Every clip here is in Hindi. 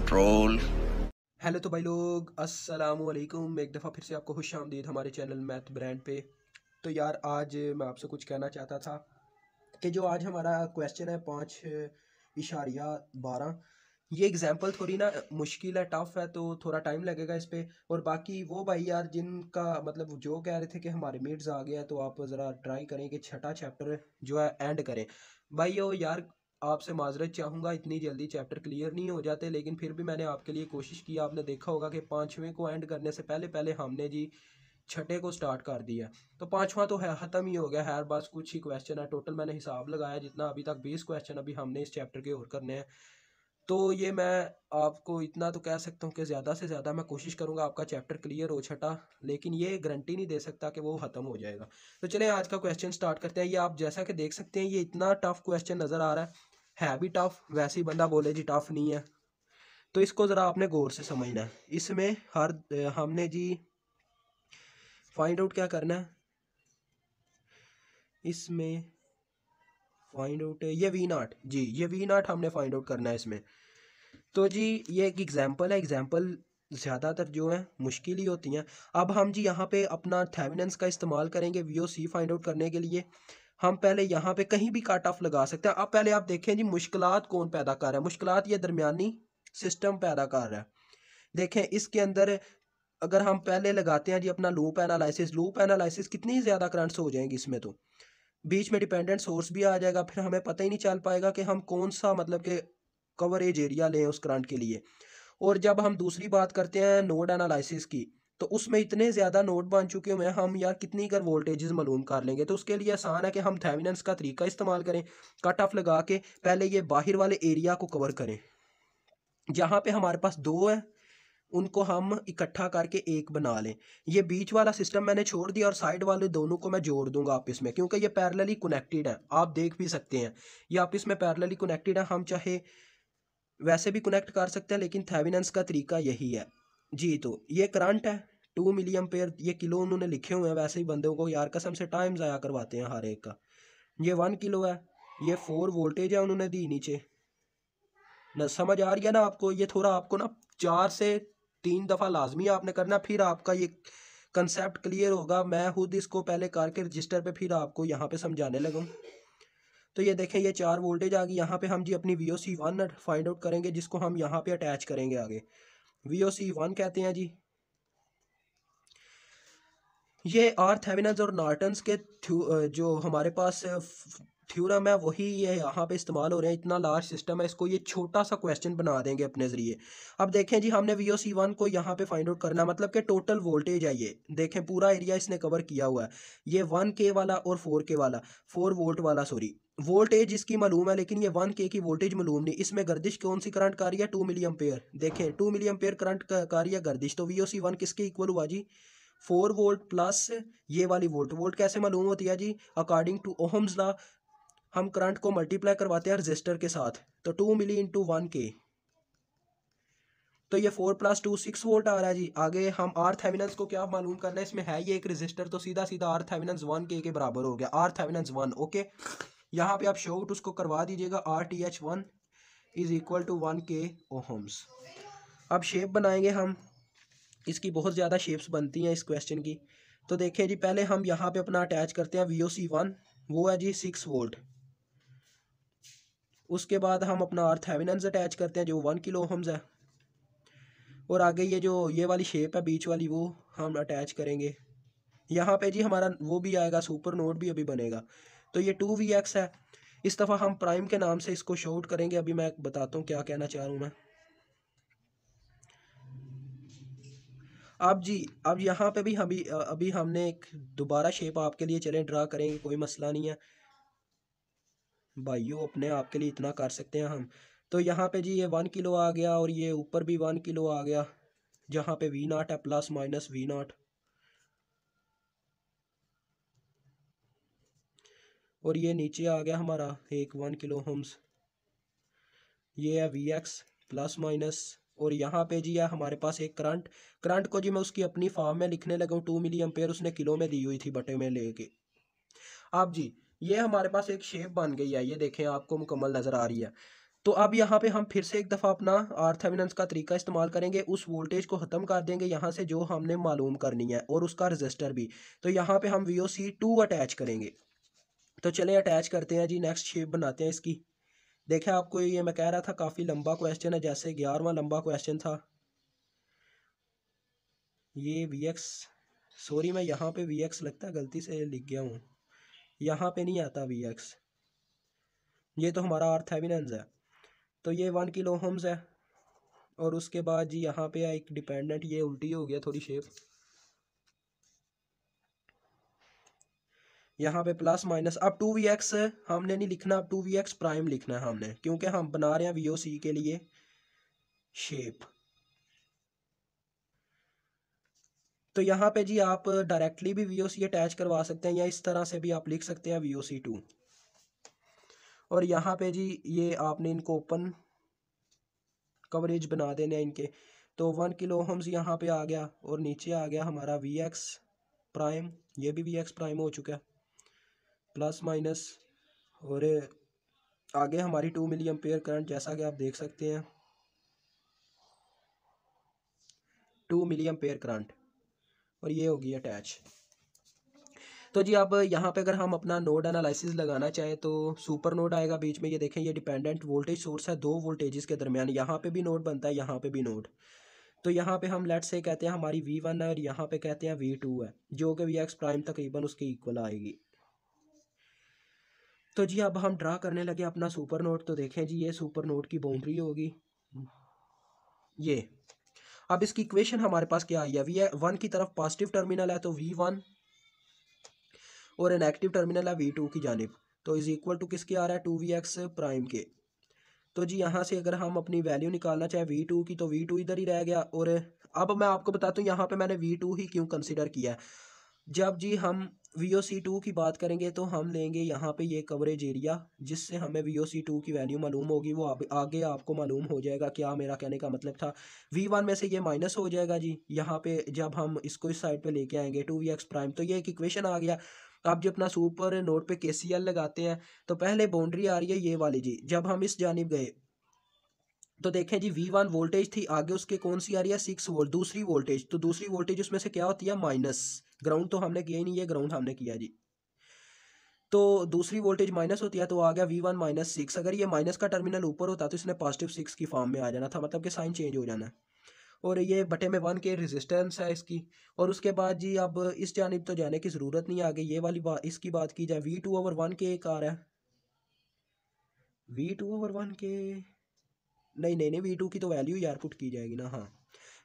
control। हेलो तो भाई लोग, अस्सलाम वालेकुम। एक दफ़ा फिर से आपको खुश आमदीद हमारे चैनल मैथ ब्रांड पे। तो यार आज मैं आपसे कुछ कहना चाहता था कि जो आज हमारा क्वेश्चन है 5.12, ये एग्जांपल थोड़ी ना मुश्किल है, टफ है, तो थोड़ा टाइम लगेगा इस पे। और बाकी वो भाई यार जिनका मतलब जो कह रहे थे कि हमारे मिड्स आ गया, तो आप ज़रा ट्राई करें कि छठा चैप्टर जो है एंड करें। भाई यो यार आपसे माजरत चाहूँगा, इतनी जल्दी चैप्टर क्लियर नहीं हो जाते, लेकिन फिर भी मैंने आपके लिए कोशिश की। आपने देखा होगा कि पाँचवें को एंड करने से पहले पहले हमने जी छठे को स्टार्ट कर दिया। तो पांचवा तो है ख़त्म ही हो गया है, बस कुछ ही क्वेश्चन है। टोटल मैंने हिसाब लगाया जितना अभी तक 20 क्वेश्चन अभी हमने इस चैप्टर के और करने हैं। तो ये मैं आपको इतना तो कह सकता हूँ कि ज़्यादा से ज़्यादा मैं कोशिश करूँगा आपका चैप्टर क्लियर हो छठा, लेकिन ये गारंटी नहीं दे सकता कि वो ख़त्म हो जाएगा। तो चलें आज का क्वेश्चन स्टार्ट करते हैं। ये आप जैसा कि देख सकते हैं, ये इतना टफ क्वेश्चन नज़र आ रहा है भी टफ। वैसे ही बंदा बोले जी टफ नहीं है, तो इसको ज़रा आपने गौर से समझना है। इसमें हमने जी फाइंड आउट क्या करना है, इसमें फाइंड आउट ये V0 जी, ये V0 हमने फाइंड आउट करना है इसमें। तो जी ये एक एग्जांपल है, एग्जांपल ज़्यादातर जो है मुश्किल ही होती हैं। अब हम जी यहाँ पे अपना थेवेनिन्स का इस्तेमाल करेंगे VOC फाइंड आउट करने के लिए। हम पहले यहाँ पे कहीं भी कट ऑफ लगा सकते हैं। अब पहले आप देखें जी मुश्किलात कौन पैदा कर रहा है। मुश्किलात ये दरमियानी सिस्टम पैदा कर रहा है। देखें इसके अंदर अगर हम पहले लगाते हैं जी अपना लूप एनालिसिस, लूप एनालिसिस कितनी ज़्यादा करंट्स हो जाएंगी इसमें, तो बीच में डिपेंडेंट सोर्स भी आ जाएगा, फिर हमें पता ही नहीं चल पाएगा कि हम कौन सा मतलब कि कवरेज एरिया लें उस करंट के लिए। और जब हम दूसरी बात करते हैं नोड एनालिसिस की, तो उसमें इतने ज़्यादा नोड बन चुके हुए हैं, हम यार कितनी कर वोल्टेजेस मालूम कर लेंगे। तो उसके लिए आसान है कि हम थेवेनिन्स का तरीका इस्तेमाल करें, कट ऑफ लगा के पहले ये बाहर वाले एरिया को कवर करें। जहाँ पे हमारे पास दो है उनको हम इकट्ठा करके एक बना लें। ये बीच वाला सिस्टम मैंने छोड़ दिया और साइड वाले दोनों को मैं जोड़ दूंगा आपस में, क्योंकि ये पैरेलली कनेक्टेड है। आप देख भी सकते हैं ये आपस में पैरेलली कनेक्टेड है। हम चाहे वैसे भी कनेक्ट कर सकते हैं, लेकिन थेवेनिन्स का तरीका यही है जी। तो ये करंट है 2 मिली एम्पेयर, ये किलो उन्होंने लिखे हुए हैं, वैसे ही बंदों को यार कसम से टाइम ज़ाया करवाते हैं हर एक का। ये 1 किलो है, ये 4 वोल्टेज है उन्होंने दी नीचे ना। समझ आ रही है ना आपको? ये थोड़ा आपको ना 4 से 3 दफ़ा लाजमी आपने करना, फिर आपका ये कंसेप्ट क्लियर होगा। मैं खुद इसको पहले करके रजिस्टर पे फिर आपको यहाँ पे समझाने लगूँ। तो ये देखें ये 4 वोल्टेज आ गई। यहाँ पे हम जी अपनी VOC1 फाइंड आउट करेंगे, जिसको हम यहाँ पे अटैच करेंगे आगे। VOC1 कहते हैं जी, ये आर थेवेनिन्स और नॉर्टन्स के जो हमारे पास थ्योरम है वही ये यहाँ पे इस्तेमाल हो रहे हैं। इतना लार्ज सिस्टम है, इसको ये छोटा सा क्वेश्चन बना देंगे अपने ज़रिए। अब देखें जी हमने VOC1 को यहाँ पे फाइंड आउट करना, मतलब कि टोटल वोल्टेज है ये। देखें पूरा एरिया इसने कवर किया हुआ है, ये 1K वाला और 4K वाला, 4 वोल्ट वाला सॉरी। वोल्टेज इसकी मालूम है, लेकिन ये 1K की वोल्टेज मालूम नहीं। इसमें गर्दिश कौन सी करंट का रही है? 2 मिली एम्पेयर। देखें 2 मिली एम्पेयर करंट का रही है गर्दिश, तो VOC1 किसके इक्वल हुआ जी? 4 वोल्ट प्लस ये वाली वोल्ट। वोल्ट कैसे मालूम होती है जी? अकॉर्डिंग टू ओहम्स लॉ हम करंट को मल्टीप्लाई करवाते हैं रजिस्टर के साथ, तो 2 मिली इंटू 1K, तो ये 4 प्लस 2 6 वोल्ट आ रहा है जी। आगे हम आर थेवेनिन्स को क्या मालूम करना है, इसमें है ये एक रजिस्टर, तो सीधा सीधा आर थेवेनिन्स 1K के बराबर हो गया, आर थेवेनिन्स 1। ओके, यहाँ पे आप शो आउट उसको करवा दीजिएगा, RTH1 is equal to 1K ohms. अब शेप बनाएंगे हम, इसकी बहुत ज़्यादा शेप्स बनती हैं इस क्वेश्चन की। तो देखिए जी पहले हम यहाँ पे अपना अटैच करते हैं VOC1, वो है जी 6 वोल्ट। उसके बाद हम अपना आर थेवेनिन्स अटैच करते हैं जो 1 किलो ओहम्स है, और आगे ये जो ये वाली शेप है बीच वाली वो हम अटैच करेंगे। यहाँ पे जी हमारा वो भी आएगा, सुपर नोड भी अभी बनेगा। तो ये 2VX है। इस दफ़ा हम प्राइम के नाम से इसको शो आउट करेंगे। अभी मैं बताता हूँ क्या कहना चाह रहा हूँ मैं। अब जी अब यहाँ पे भी अभी हमने एक दोबारा शेप आपके लिए चलें ड्रा करेंगे, कोई मसला नहीं है भाइयों, अपने आप के लिए इतना कर सकते हैं हम। तो यहाँ पे जी ये 1 किलो आ गया, और ये ऊपर भी 1 किलो आ गया, जहाँ पे V0 है प्लस माइनस V0, और ये नीचे आ गया हमारा एक 1 किलो ओम्स। ये है VX प्लस माइनस, और यहाँ पे जी है हमारे पास एक करंट। करंट को जी मैं उसकी अपनी फॉर्म में लिखने लगा हूँ, 2 मिली एम्पेयर उसने किलो में दी हुई थी बटे में लेके। अब जी ये हमारे पास एक शेप बन गई है, ये देखें आपको मुकम्मल नज़र आ रही है। तो अब यहाँ पे हम फिर से एक दफ़ा अपना आर्थेमिनेंस का तरीका इस्तेमाल करेंगे, उस वोल्टेज को ख़त्म कर देंगे यहाँ से जो हमने मालूम करनी है, और उसका रजिस्टर भी। तो यहाँ पे हम VOC2 अटैच करेंगे। तो चले अटैच करते हैं जी, नेक्स्ट शेप बनाते हैं इसकी। देखें आपको ये मैं कह रहा था काफ़ी लंबा क्वेश्चन है, जैसे 11वां लंबा क्वेश्चन था ये। VX, सॉरी मैं यहाँ पे VX लगता है गलती से लिख गया हूँ, यहाँ पे नहीं आता VX। ये तो हमारा आर्थेमिनेंस है, तो ये 1 किलो ओम्स है। और उसके बाद जी यहाँ पे एक डिपेंडेंट, ये उल्टी हो गया थोड़ी शेप, यहाँ पे प्लस माइनस। अब 2VX हमने नहीं लिखना, अब 2VX प्राइम लिखना है हमने, क्योंकि हम बना रहे हैं VOC के लिए शेप। तो यहाँ पे जी आप डायरेक्टली भी VOC अटैच करवा सकते हैं, या इस तरह से भी आप लिख सकते हैं VOC2। और यहाँ पे जी ये आपने इनको ओपन कवरेज बना देने हैं इनके। तो 1 किलो ओम्स यहाँ पे आ गया, और नीचे आ गया हमारा VX प्राइम, ये भी VX प्राइम हो चुका है, प्लस माइनस। और आगे हमारी 2 मिली एम्पेयर करंट, जैसा कि आप देख सकते हैं 2 मिली एम्पेयर करंट, और ये होगी अटैच। तो जी अब यहाँ पे अगर हम अपना नोड एनालिसिस लगाना चाहें तो सुपर नोड आएगा बीच में, ये देखें ये डिपेंडेंट वोल्टेज सोर्स है दो वोल्टेजेस के दरमियान, यहाँ पे भी नोड बनता है, यहाँ पे भी नोड। तो यहाँ पे हम लेट से कहते हैं हमारी V1 है, और यहाँ पे कहते हैं V2 है, जो कि VX प्राइम तकरीबन उसके इक्वल आएगी। तो जी अब हम ड्रा करने लगे अपना सुपर नोड। तो देखें जी ये सुपर नोड की बाउंड्री होगी ये। अब इसकी इक्वेशन हमारे पास क्या आई है, V1 की तरफ पॉजिटिव टर्मिनल है तो V1, और नेगेटिव टर्मिनल है V2 की जानिब, तो इज इक्वल टू किसके आ रहा है 2VX प्राइम के। तो जी यहाँ से अगर हम अपनी वैल्यू निकालना चाहे V2 की, तो V2 इधर ही रह गया। और अब मैं आपको बताता हूँ यहाँ पे मैंने V2 ही क्यों कंसिडर किया है। जब जी हम VOC2 की बात करेंगे तो हम लेंगे यहाँ पे ये कवरेज एरिया, जिससे हमें VOC2 की वैल्यू मालूम होगी, वो आगे आपको मालूम हो जाएगा क्या मेरा कहने का मतलब था। V1 में से ये माइनस हो जाएगा जी, यहाँ पे जब हम इसको इस साइड पे लेके आएंगे 2VX प्राइम, तो ये एक इक्वेशन आ गया। आप जब अपना सुपर नोड पे KCL लगाते हैं तो पहले बाउंड्री आ रही है ये वाली जी, जब हम इस जानिब गए तो देखें जी V1 वोल्टेज थी, आगे उसके कौन सी आ रही है 6 वोल्ट दूसरी वोल्टेज, तो दूसरी वोल्टेज उसमें से क्या होती है माइनस। ग्राउंड तो हमने किया ही नहीं है, ग्राउंड हमने किया जी, तो दूसरी वोल्टेज माइनस होती है, तो आ गया V1 माइनस 6। अगर ये माइनस का टर्मिनल ऊपर होता तो इसने पॉजिटिव 6 की फॉर्म में आ जाना था, मतलब कि साइन चेंज हो जाना है। और ये बटे में 1 के रेजिस्टेंस है इसकी। और उसके बाद जी अब इस जानिब तो जाने की ज़रूरत नहीं, आगे ये वाली बात इसकी बात की जाए V2/1 के एक आ रहा है, V2/1 के नहीं नहीं नहीं V2 की तो वैल्यू यार पुट की जाएगी ना, हाँ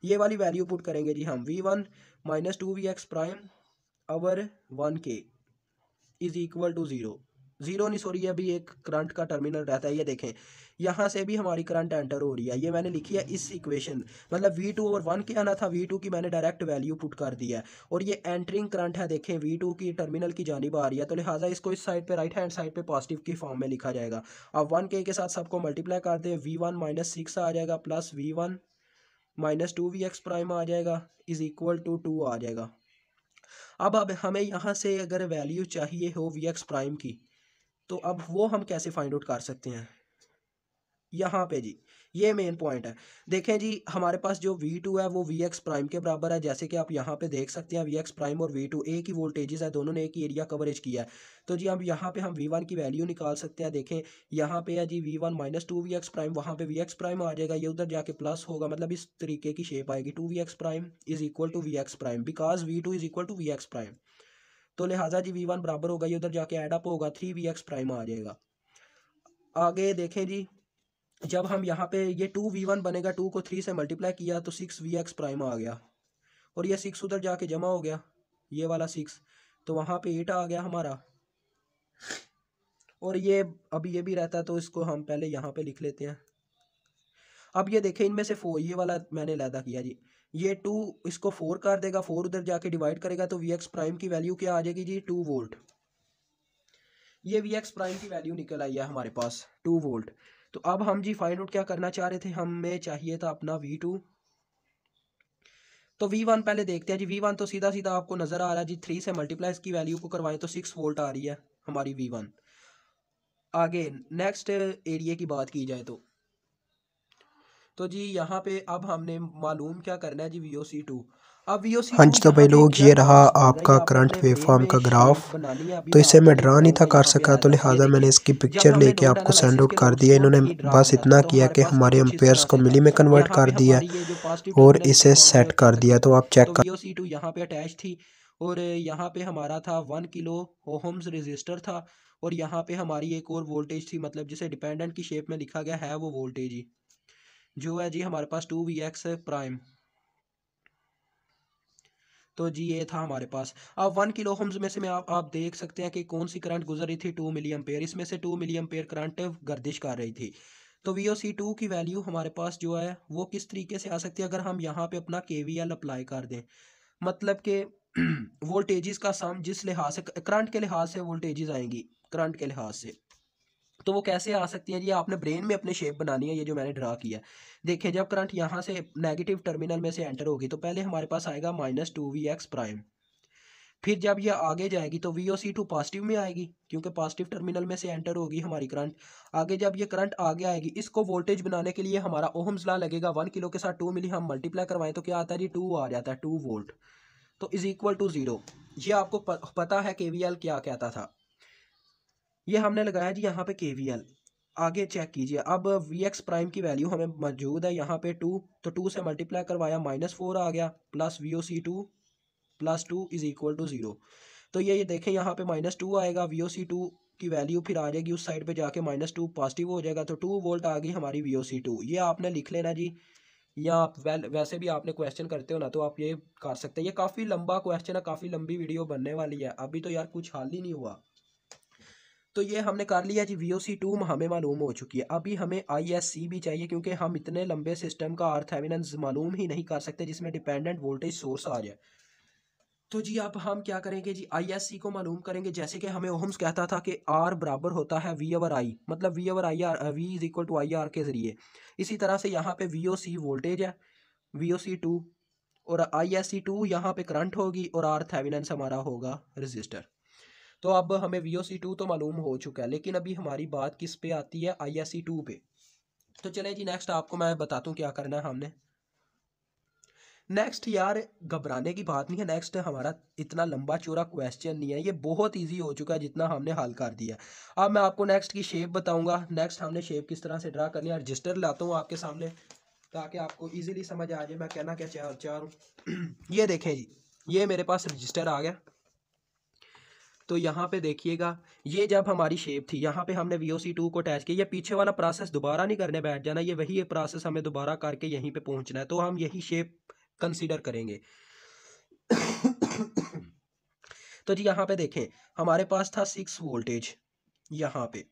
ये वाली वैल्यू पुट करेंगे जी हम, V1 minus 2VX prime over 1 के इज इक्वल टू 0। जीरो नहीं सॉरी, अभी एक करंट का टर्मिनल रहता है, ये देखें यहाँ से भी हमारी करंट एंटर हो रही है, ये मैंने लिखी है इस इक्वेशन, मतलब V2/1 के आना था, V2 की मैंने डायरेक्ट वैल्यू पुट कर दिया है। और ये एंटरिंग करंट है, देखें V2 की टर्मिनल की जानिब आ रही है, तो लिहाजा इसको इस साइड पे राइट हैंड साइड पे पॉजिटिव की फॉर्म में लिखा जाएगा। अब 1 के साथ सबको मल्टीप्लाई कर दें, V1 माइनस 6 आ जाएगा, plus V1 minus 2VX prime आ जाएगा, इज इक्वल टू 2 आ जाएगा। अब हमें यहाँ से अगर वैल्यू चाहिए हो VX प्राइम की, तो अब वो हम कैसे फाइंड आउट कर सकते हैं। यहाँ पे जी ये मेन पॉइंट है। देखें जी हमारे पास जो V2 है वो VX प्राइम के बराबर है, जैसे कि आप यहाँ पे देख सकते हैं VX प्राइम और V2 एक ही वोल्टेजेस है, दोनों ने एक ही एरिया कवरेज किया है। तो जी हम यहाँ पे हम V1 की वैल्यू निकाल सकते हैं। देखें यहाँ पे है जी V1 माइनस 2VX प्राइम, वहाँ पे VX प्राइम आ जाएगा, ये उधर जाके प्लस होगा, मतलब इस तरीके की शेप आएगी 2VX prime is equal to VX prime, because V2 is equal to VX prime. तो लिहाजा जी V1 बराबर होगा, ये उधर जाके एडअप होगा 3VX प्राइम आ जाएगा। आगे देखें जी जब हम यहाँ पे ये 2V1 बनेगा, 2 को 3 से मल्टीप्लाई किया तो 6VX प्राइम आ गया, और ये 6 उधर जाके जमा हो गया, ये वाला 6, तो वहाँ पे 8 आ गया हमारा। और ये अभी ये भी रहता है, तो इसको हम पहले यहाँ पे लिख लेते हैं। अब ये देखें इनमें से 4 ये वाला मैंने लैदा किया जी, ये 2 इसको 4 कर देगा, 4 उधर जाके डिवाइड करेगा, तो VX प्राइम की वैल्यू क्या आ जाएगी जी 2 वोल्ट। ये VX प्राइम की वैल्यू निकल आई है हमारे पास 2 वोल्ट। तो अब हम जी फाइंड आउट क्या करना चाह रहे थे, हमें चाहिए था अपना V2। तो V1 पहले देखते हैं जी, V1 तो सीधा सीधा आपको नज़र आ रहा है जी, 3 से मल्टीप्लाई इसकी वैल्यू को करवाएं तो 6 वोल्ट आ रही है हमारी V1। आगे नेक्स्ट एरिया की बात की जाए तो तो जी यहाँ पे अब हमने मालूम क्या करना है जी VOC2। अब हाँ VOC2 जी, तो भाई यहाँ पे लोग ये एग्जैक्ट रहा ऑपोजिट बोल रहा है, आपका ये आपने करंट अपने ब्रेन वेवफॉर्म में का शेप ग्राफ। बनानी है। अभी तो मैं इसे आपको मैं लिख ड्रा रहा नहीं हूँ था वो कर यहाँ पे सका, एज तो इट इज। ये लिहाजा मैंने देखें, इसकी जब पिक्चर हमें लेके नोड आपको सेंड एनालिसिस आउट के कर दिया। क्वेश्चन इन्होंने यही ड्रा बस किया था, इतना तो किया हमारे कि पास हमारे ये कुछ इस एम्पेयर्स तरह को से था। मिली में कन्वर्ट यहाँ कर पे दिया हमारी ये जो पॉजिटिव और टर्मिनल इसे जिसको हम सेट कह कर सकते दिया। हैं, तो आप चेक तो कर। VOC2 यहाँ पे अटैच थी। और यहाँ पे हमारा था 1 किलो ओहम्स रजिस्टर था। और यहाँ पे हमारी एक और वोल्टेज थी, मतलब जिसे डिपेंडेंट की शेप में लिखा गया है वो वोल्टेज ही जो है जी हमारे पास 2Vx प्राइम। तो जी ये था हमारे पास। अब 1 किलो ओम्स में से में आप देख सकते हैं कि कौन सी करंट गुजर रही थी, 2 मिली एम्पेयर। इसमें से 2 मिली एम्पेयर करंट गर्दिश कर रही थी। तो VOC2 की वैल्यू हमारे पास जो है वो किस तरीके से आ सकती है, अगर हम यहाँ पे अपना KVL अप्लाई कर दें। मतलब कि वोल्टेजेस का सम जिस लिहाज से करंट के लिहाज से वोल्टेजेस आएंगी, करंट के लिहाज से तो वो कैसे आ सकती है जी। आपने ब्रेन में अपने शेप बनानी है, ये जो मैंने ड्रा किया है। देखिए, जब करंट यहाँ से नेगेटिव टर्मिनल में से एंटर होगी तो पहले हमारे पास आएगा -2Vx प्राइम। फिर जब ये आगे जाएगी तो VOC2 पॉजिटिव में आएगी, क्योंकि पॉजिटिव टर्मिनल में से एंटर होगी हमारी करंट। आगे जब ये करंट आगे आएगी, इसको वोल्टेज बनाने के लिए हमारा ओहम्स लॉ लगेगा। 1 किलो के साथ 2 मिली हम मल्टीप्लाई करवाएं तो क्या आता है जी, 2 आ जाता है, 2 वोल्ट। तो इज इक्वल टू 0। ये आपको पता है KVL क्या कहता था। ये हमने लगाया जी यहाँ पे KVL। आगे चेक कीजिए, अब Vx प्राइम की वैल्यू हमें मौजूद है यहाँ पे 2। तो 2 से मल्टीप्लाई करवाया, -4 आ गया, plus VOC2 +2 is equal to 0। तो ये देखें यहाँ पे -2 आएगा, VOC2 की वैल्यू फिर आ जाएगी उस साइड पे जाके -2 पॉजिटिव हो जाएगा, तो 2 वोल्ट आ गई हमारी VOC2। ये आपने लिख लेना जी। या आप वैसे भी आपने क्वेश्चन करते हो ना, तो आप ये कर सकते हैं। ये काफ़ी लंबा क्वेश्चन है, काफ़ी लंबी वीडियो बनने वाली है, अभी तो यार कुछ हाल ही नहीं हुआ। तो ये हमने कर लिया जी, VOC2 हमें मालूम हो चुकी है। अभी हमें ISC भी चाहिए, क्योंकि हम इतने लंबे सिस्टम का RThevenin मालूम ही नहीं कर सकते जिसमें डिपेंडेंट वोल्टेज सोर्स आ जाए। तो जी अब हम क्या करेंगे जी, ISC को मालूम करेंगे। जैसे कि हमें ओहम्स कहता था कि R बराबर होता है V/I, मतलब V/IR, V is equal to IR के जरिए। इसी तरह से यहाँ पे VOC वोल्टेज है, VOC2, और ISC2 यहाँ पे करंट होगी, और RThevenin हमारा होगा रजिस्टर। तो अब हमें VOC2 तो मालूम हो चुका है, लेकिन अभी हमारी बात किस पे आती है, ISC2 पे। तो चले जी, नेक्स्ट आपको मैं बताता हूँ क्या करना है हमने। नेक्स्ट यार, घबराने की बात नहीं है। नेक्स्ट हमारा इतना लंबा चौड़ा क्वेश्चन नहीं है, ये बहुत इजी हो चुका है जितना हमने हल कर दिया। अब मैं आपको नेक्स्ट की शेप बताऊंगा। नेक्स्ट हमने शेप किस तरह से ड्रा करनी है। रजिस्टर लाता हूँ आपके सामने ताकि आपको इजीली समझ आ जाए मैं कहना क्या चाह रहा हूँ। ये देखें जी, ये मेरे पास रजिस्टर आ गया। तो यहाँ पे देखिएगा, ये जब हमारी शेप थी, यहाँ पे हमने VOC2 को अटैच किया। ये पीछे वाला प्रोसेस दोबारा नहीं करने बैठ जाना, ये वही प्रोसेस हमें दोबारा करके यहीं पे पहुंचना है। तो हम यही शेप कंसीडर करेंगे। तो जी यहाँ पे देखें, हमारे पास था 6 वोल्टेज। यहाँ पे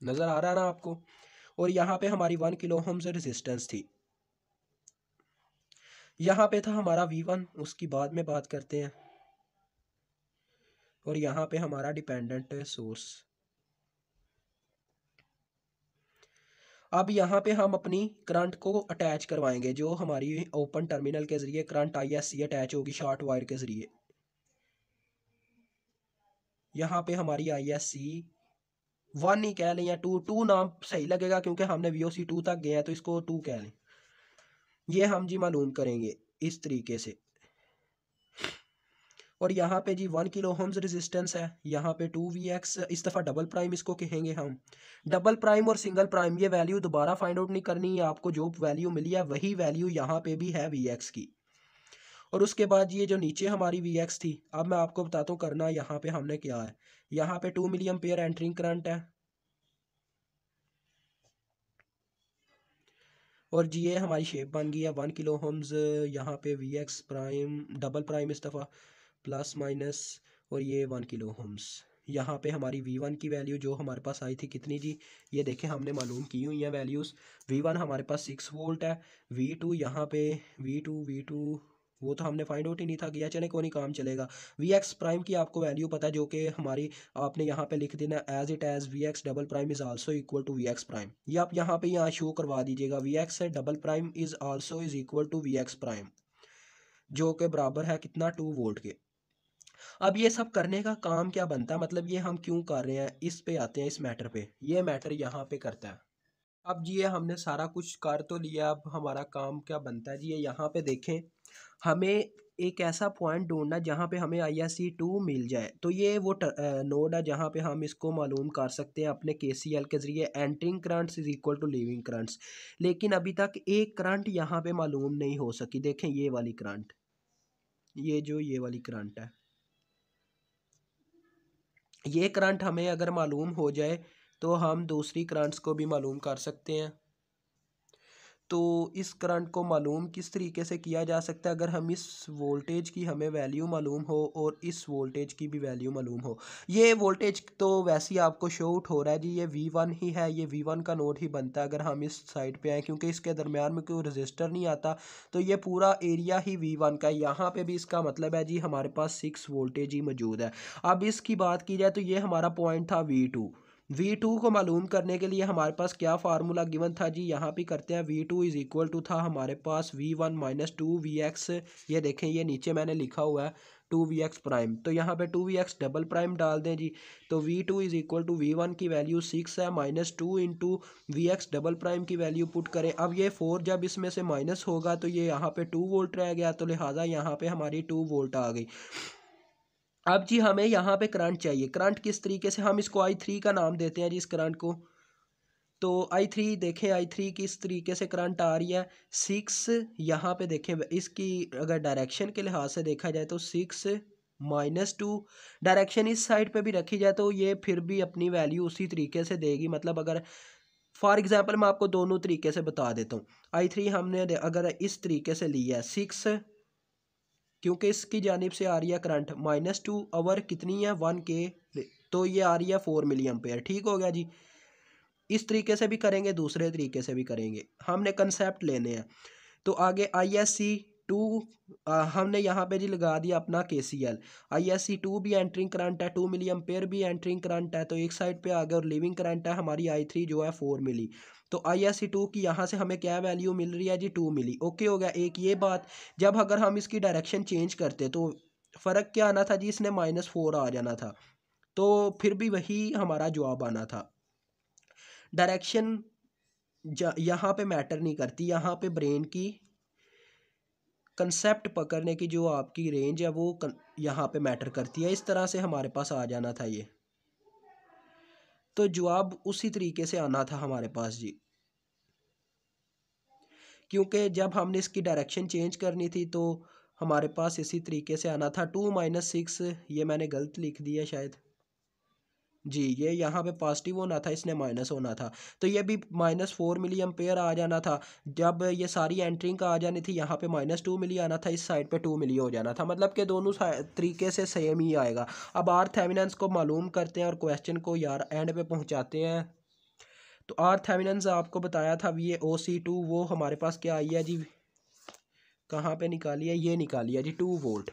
नजर आ रहा है ना आपको। और यहाँ पे हमारी 1 किलो ओम से रेजिस्टेंस थी। यहाँ पे था हमारा V1, उसकी बाद में बात करते हैं। और यहाँ पे हमारा डिपेंडेंट सोर्स। अब यहाँ पे हम अपनी करंट को अटैच करवाएंगे, जो हमारी ओपन टर्मिनल के जरिए करंट ISC अटैच होगी शॉर्ट वायर के जरिए। यहाँ पे हमारी ISC 1 ही कह लें या 2 नाम सही लगेगा, क्योंकि हमने VOC2 तक गए हैं तो इसको 2 कह लें। ये हम जी मालूम करेंगे इस तरीके से। और यहाँ पे जी 1 किलो ओम्स रेजिस्टेंस है, यहाँ पे 2Vx, इस दफ़ा डबल प्राइम इसको कहेंगे हम। डबल प्राइम और सिंगल प्राइम ये वैल्यू दोबारा फाइंड आउट नहीं करनी है आपको, जो वैल्यू मिली है वही वैल्यू यहाँ पे भी है Vx की। और उसके बाद ये जो नीचे हमारी Vx थी, अब मैं आपको बताता हूँ करना यहाँ पे हमने क्या है। यहाँ पे 2 मिली एम्पेयर एंटरिंग करंट है, और जी ये हमारी शेप बन गई है 1 किलो ओम्स। यहाँ पे Vx प्राइम डबल प्राइम इस दफ़ा प्लस माइनस, और ये 1 किलो ओम्स। यहाँ पे हमारी V1 की वैल्यू जो हमारे पास आई थी कितनी जी, ये देखें हमने मालूम की हुई है वैल्यूज़। V1 हमारे पास 6 वोल्ट है। V2 यहाँ पे V2 वो तो हमने फाइंड आउट ही नहीं था किया, चले कोई नहीं काम चलेगा। Vx प्राइम की आपको वैल्यू पता है, जो कि हमारी आपने यहाँ पे लिख देना as it as Vx double prime is also equal to Vx prime. ये आप यहाँ पे यहाँ शो करवा दीजिएगा, Vx double prime is also is equal to Vx prime, जो कि बराबर है कितना, 2 वोल्ट के। अब ये सब करने का काम क्या बनता है, मतलब ये हम क्यों कर रहे हैं, इस पे आते हैं, इस मैटर पे। ये मैटर यहाँ पे करता है। अब जी ये हमने सारा कुछ कर तो लिया, अब हमारा काम क्या बनता है जी, ये यहाँ पे देखें, हमें एक ऐसा पॉइंट ढूंढना जहाँ पे हमें ISC2 मिल जाए। तो ये वो नोड है जहाँ पे हम इसको मालूम कर सकते हैं अपने KCL के ज़रिए, entering currents is equal to leaving currents. लेकिन अभी तक एक करंट यहाँ पे मालूम नहीं हो सकी। देखें ये वाली करंट, ये वाली करंट है, ये करंट हमें अगर मालूम हो जाए तो हम दूसरी करंट्स को भी मालूम कर सकते हैं। तो इस करंट को मालूम किस तरीके से किया जा सकता है, अगर हम इस वोल्टेज की हमें वैल्यू मालूम हो और इस वोल्टेज की भी वैल्यू मालूम हो। ये वोल्टेज तो वैसे ही आपको शो आउट हो रहा है जी, ये V1 ही है, ये V1 का नोड ही बनता है अगर हम इस साइड पे आए, क्योंकि इसके दरमियान में कोई रजिस्टर नहीं आता। तो ये पूरा एरिया ही V1 का है। यहाँ पे भी इसका मतलब है जी हमारे पास 6 वोल्टेज ही मौजूद है। अब इसकी बात की जाए तो ये हमारा पॉइंट था V2 को मालूम करने के लिए हमारे पास क्या फार्मूला गिवन था जी, यहाँ पे करते हैं। V2 इज इक्वल टू था हमारे पास V1 माइनस 2Vx। ये देखें ये नीचे मैंने लिखा हुआ है 2Vx प्राइम, तो यहाँ पे 2Vx डबल प्राइम डाल दें जी। तो V2 is equal to V1 की वैल्यू 6 है, minus 2 into Vx double prime की वैल्यू पुट करें। अब ये 4 जब इसमें से माइनस होगा तो ये यहाँ पे 2 वोल्ट रह गया, तो लिहाजा यहाँ पे हमारी 2 वोल्ट आ गई। अब जी हमें यहाँ पे करंट चाहिए। करंट किस तरीके से, हम इसको I3 का नाम देते हैं जी इस करंट को। तो I3 देखें, I3 किस तरीके से करंट आ रही है 6, यहाँ पे देखें इसकी अगर डायरेक्शन के लिहाज से देखा जाए तो 6 माइनस 2, डायरेक्शन इस साइड पे भी रखी जाए तो ये फिर भी अपनी वैल्यू उसी तरीके से देगी। मतलब अगर फॉर एग्जांपल मैं आपको दोनों तरीके से बता देता हूँ। I3 हमने अगर इस तरीके से लिया है 6, क्योंकि इसकी जानिब से आ रही है करंट -2 आवर कितनी है 1K, तो ये आ रही है 4 मिली एम्पेयर। ठीक हो गया जी। इस तरीके से भी करेंगे, दूसरे तरीके से भी करेंगे, हमने कंसेप्ट लेने हैं। तो आगे ISC2 हमने यहाँ पे जी लगा दिया अपना KCL। ISC2 भी एंटरिंग करंट है, 2 मिली एम्पेयर भी एंटरिंग करंट है, तो एक साइड पे आ गया। और लिविंग करंट है हमारी I3 जो है 4 मिली। तो ISC2 की यहाँ से हमें क्या वैल्यू मिल रही है जी 2 मिली। ओके हो गया एक ये बात। जब अगर हम इसकी डायरेक्शन चेंज करते तो फ़र्क क्या आना था जी, इसने -4 आ जाना था, तो फिर भी वही हमारा जवाब आना था। डायरेक्शन यहाँ पे मैटर नहीं करती, यहाँ पे ब्रेन की कंसेप्ट पकड़ने की जो आपकी रेंज है वो यहाँ पे मैटर करती है। इस तरह से हमारे पास आ जाना था ये, तो जवाब उसी तरीके से आना था हमारे पास जी, क्योंकि जब हमने इसकी डायरेक्शन चेंज करनी थी तो हमारे पास इसी तरीके से आना था। 2 - 6, ये मैंने गलत लिख दिया शायद जी, ये यहाँ पे पॉजिटिव होना था, इसने माइनस होना था, तो ये भी -4 मिली एम्पेयर आ जाना था। जब ये सारी एंट्रिंग का आ जानी थी, यहाँ पे -2 मिली आना था, इस साइड पे 2 मिली हो जाना था। मतलब कि दोनों तरीके से सेम ही आएगा। अब आर थेवेनिन्स को मालूम करते हैं और क्वेश्चन को यार एंड पे पहुँचाते हैं। तो आर थेवेनिन्स आपको बताया था VOC2, वो हमारे पास क्या आई है जी, कहाँ पे निकाली है, ये निकाली है जी 2 वोल्ट।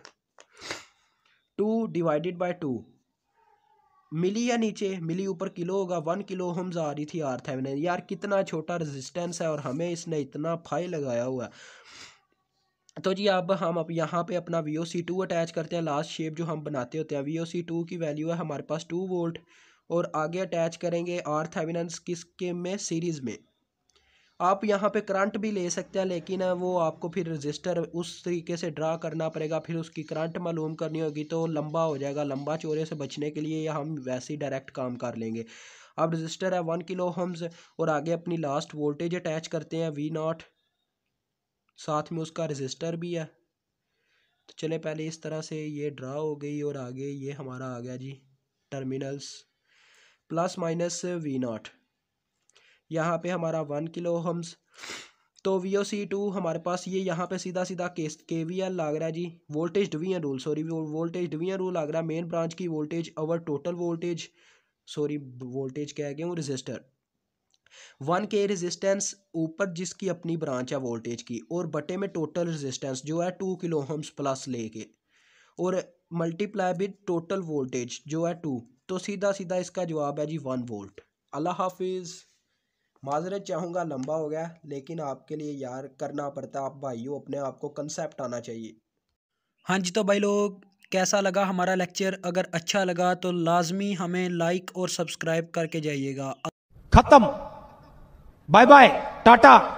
2 डिवाइडेड बाई 2 मिली या नीचे, मिली ऊपर किलो होगा, 1 किलो ओम्स आ रही थी आर थेवेनिन। यार कितना छोटा रेजिस्टेंस है और हमें इसने इतना फाई लगाया हुआ है। तो जी अब यहाँ पे अपना VOC2 अटैच करते हैं। लास्ट शेप जो हम बनाते होते हैं, VOC2 की वैल्यू है हमारे पास 2 वोल्ट, और आगे अटैच करेंगे आर थेवेनिन किसके में, सीरीज़ में। आप यहाँ पे करंट भी ले सकते हैं, लेकिन वो आपको फिर रजिस्टर उस तरीके से ड्रा करना पड़ेगा, फिर उसकी करंट मालूम करनी होगी तो लंबा हो जाएगा। लंबा चौड़े से बचने के लिए या हम वैसे ही डायरेक्ट काम कर लेंगे। अब रजिस्टर है 1 किलो ओम्स, और आगे अपनी लास्ट वोल्टेज अटैच करते हैं V0, साथ में उसका रजिस्टर भी है। तो चले पहले इस तरह से ये ड्रा हो गई, और आगे ये हमारा आ गया जी टर्मिनल्स ± V0। यहाँ पे हमारा 1 किलो ओम्स। तो VOC2 हमारे पास ये यहाँ पे सीधा सीधा KVL लग रहा है जी, voltage division rule, sorry voltage division rule लग रहा है। मेन ब्रांच की voltage over total voltage, sorry voltage कह गया हूँ, रजिस्टर 1K रेजिस्टेंस ऊपर जिसकी अपनी ब्रांच है वोल्टेज की, और बटे में टोटल रेजिस्टेंस जो है 2 किलो ओम्स प्लस लेके, और मल्टीप्लाई विद टोटल वोल्टेज जो है 2, तो सीधा सीधा इसका जवाब है जी 1 वोल्ट। अल्लाह हाफिज़। माजरत चाहूँगा लंबा हो गया, लेकिन आपके लिए यार करना पड़ता, आप भाइयों अपने आप को कंसेप्ट आना चाहिए। हाँ जी, तो भाई लोग कैसा लगा हमारा लेक्चर? अगर अच्छा लगा तो लाजमी हमें लाइक और सब्सक्राइब करके जाइएगा। खत्म। Bye bye, Tata.